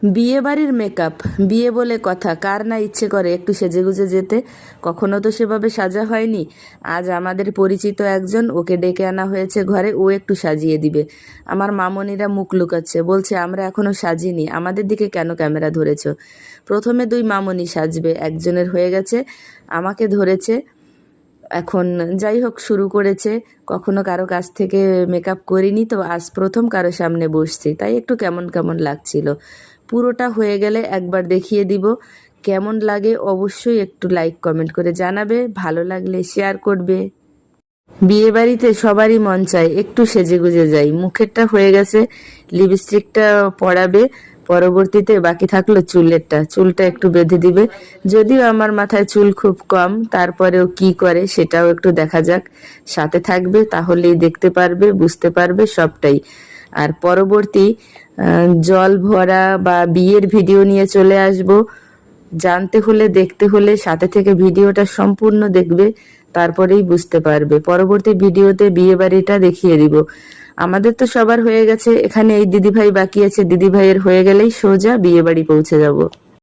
বিয়ে বাড়ির মেকআপ, বিয়ে বলে কথা, কার না ইচ্ছে করে একটু সেজেগুজে যেতে। কখনো তো সেভাবে সাজা হয়নি। আজ আমাদের পরিচিত একজন, ওকে ডেকে আনা হয়েছে ঘরে, ও একটু সাজিয়ে দিবে। আমার মামনিরা মুখ লুকাচ্ছে, বলছে আমরা এখনো সাজিনি, আমাদের দিকে কেন ক্যামেরা ধরেছ। প্রথমে 2 মামনি সাজবে, একজনের হয়ে গেছে, আমাকে ধরেছে। এখন যাই হোক, শুরু করেছে। কখনো কারো কাছ থেকে মেকআপ করিনি তো, আজ প্রথম কারো সামনে বসছি, তাই একটু কেমন কেমন লাগছিল। পুরোটা হয়ে গেলে একবার দেখিয়ে দিব। কেমন লাগে অবশ্যই একটু লাইক কমেন্ট করে জানাবে, ভালো লাগলে শেয়ার করবে। বিয়ে বাড়িতে সবারই মন চায় একটু সেজেগুজে যাই। মুখেরটা হয়ে গেছে, লিপস্টিকটা পরাবে, পরবর্তীতে বাকি থাকলো চুলটা একটু বেঁধে দিবে। যদিও আমার মাথায় চুল খুব কম, তারপরেও কি করে সেটাও একটু দেখা যাক। সাথে থাকবে, তাহলেই দেখতে পারবে, বুঝতে পারবে সবটাই। আর পরবর্তী জল ভরা বা বিয়ের ভিডিও নিয়ে চলে আসব। জানতে হলে, দেখতে হলে সাথে থেকে ভিডিওটা সম্পূর্ণ দেখবে, তারপরেই বুঝতে পারবে। পরবর্তী ভিডিওতে বিয়ে বাড়িটা দেখিয়ে দিব। আমাদের তো সবার হয়ে গেছে, এখানে এই দিদিভাই বাকি আছে, দিদিভাইয়ের হয়ে গেলেই সোজা বিয়ে বাড়ি পৌঁছে যাব।